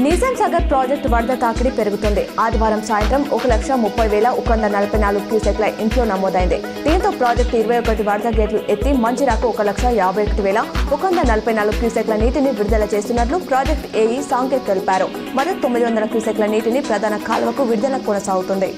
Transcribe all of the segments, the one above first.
Nizam Sagar project వరద తాకిడి పెరుగుతుంది. ఆదివారం సాయంత్రం 1,30,144 క్యూసెక్ల ఇన్ఫ్లో నమోదైంది. దీంతో ప్రాజెక్టు 21 వరద గేట్లు ఎత్తి మంజిరాకు 1,51,144 క్యూసెక్ల నీటిని విడుదల చేస్తున్నట్లు ప్రాజెక్టు ఏఈ సాంకేత్ తెలిపారు. మరో 900 క్యూసెక్ల నీటిని ప్రధాన కాలువకు విడుదల కొనసాగుతుంది.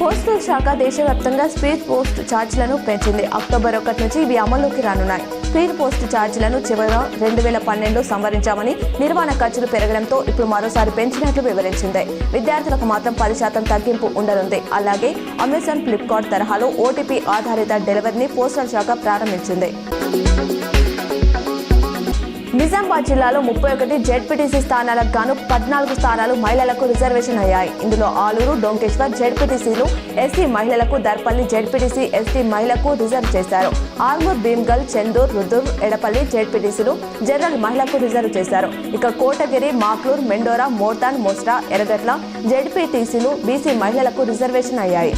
పోస్టల్ శాఖ దేశవ్యాప్తంగా స్పీడ్ పోస్ట్ ఛార్జీలను పెంచింది. అక్టోబర్ 1 నుంచి ఇవి అమల్లోకి రానున్నాయి. స్పీడ్ పోస్ట్ ఛార్జీలను చివరిగా 2012 సంవరించామని, నిర్వహణ ఖర్చులు పెరగడంతో ఇప్పుడు మరోసారి పెంచినట్లు వివరించింది. విద్యార్థులకు మాత్రం 10% తగ్గింపు ఉండనుంది. అలాగే అమెజాన్, ఫ్లిప్కార్ట్ తరహాలో ఓటీపీ ఆధారిత డెలివరీని పోస్టల్ శాఖ ప్రారంభించింది. నిజామాబాద్ జిల్లాలో 31 జెడ్పీటీసీ స్థానాలకు గాను 14 స్థానాలు మహిళలకు రిజర్వేషన్ అయ్యాయి. ఇందులో ఆలూరు, డొంకేశ్వర్ జెడ్పీటీసీలు ఎస్సీ మహిళలకు, దర్పల్లి జెడ్పీటీసీ ఎస్టీ మహిళలకు రిజర్వ్ చేశారు. ఆర్మూర్, భీమ్గల్, చెందూర్, రుద్దూర్, ఎడపల్లి జెడ్పీటీసీలు జనరల్ మహిళలకు రిజర్వ్ చేశారు. ఇక కోటగిరి, మాక్లూర్, మెండోరా, మోర్తాన్, మోస్రా, ఎర్రగట్ల జెడ్పీటీసీలు బీసీ మహిళలకు రిజర్వేషన్ అయ్యాయి.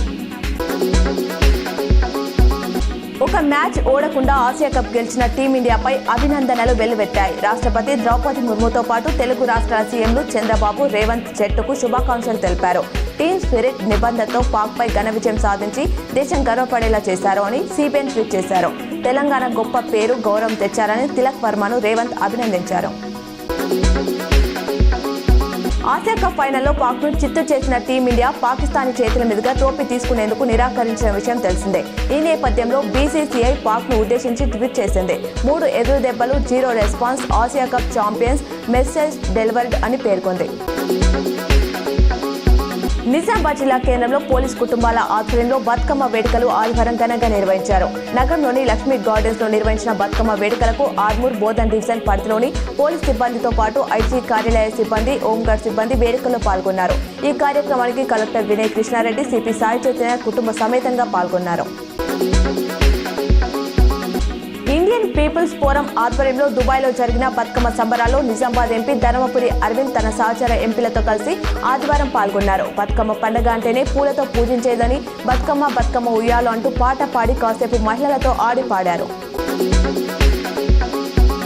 ఒక మ్యాచ్ ఓడకుండా ఆసియా కప్ గెలిచిన టీమిండియాపై అభినందనలు వెల్లువెత్తాయి. రాష్ట్రపతి ద్రౌపది ముర్ముతో పాటు తెలుగు రాష్ట్రాల సీఎంలు చంద్రబాబు, రేవంత్ జట్టుకు శుభాకాంక్షలు తెలిపారు. టీమ్ స్పిరిట్ నిబంధనతో పాక్పై ఘన విజయం సాధించి దేశం గర్వపడేలా చేశారు అని సిబిఎన్ ట్వీట్ చేశారు. తెలంగాణ గొప్ప పేరు, గౌరవం తెచ్చారని తిలక్ వర్మను రేవంత్ అభినందించారు. ఆసియా కప్ ఫైనల్లో పాక్ను చిత్తు చేసిన టీమిండియా పాకిస్తానీ చేతుల మీదుగా ట్రోఫీ తీసుకునేందుకు నిరాకరించిన విషయం తెలిసిందే. ఈ నేపథ్యంలో బీసీసీఐ పాక్ను ఉద్దేశించి ట్వీట్ చేసింది. 3 ఎదురు దెబ్బలు, 0 response, Asia cup champions, message delivered అని పేర్కొంది. నిజామాబాద్ జిల్లా కేంద్రంలో పోలీస్ కుటుంబాల ఆధ్వర్యంలో బతుకమ్మ వేడుకలు ఆదివారం ఘనంగా నిర్వహించారు. నగరంలోని లక్ష్మీ గార్డెన్స్ లో నిర్వహించిన బతుకమ్మ వేడుకలకు ఆర్మూర్, బోధన్ డివిజన్ పరిధిలోని పోలీస్ సిబ్బందితో పాటు ఐజీ కార్యాలయ సిబ్బంది, హోంగార్డ్ సిబ్బంది వేడుకల్లో పాల్గొన్నారు. ఈ కార్యక్రమానికి కలెక్టర్ వినయ్ కృష్ణారెడ్డి, సిపి సాయి చైతన్య కుటుంబ సమేతంగా పాల్గొన్నారు. ఇండియన్ పీపుల్స్ ఫోరం ఆధ్వర్యంలో దుబాయ్లో జరిగిన బతుకమ్మ సంబరాల్లో నిజామాబాద్ ఎంపీ ధర్మపురి అరవింద్ తన సహచర ఎంపీలతో కలిసి ఆదివారం పాల్గొన్నారు. బతుకమ్మ పండుగ అంటేనే పూలతో పూజించేదని, బతుకమ్మ బతుకమ్మ ఉయ్యాలో అంటూ పాట పాడి కాసేపు మహిళలతో ఆడి పాడారు.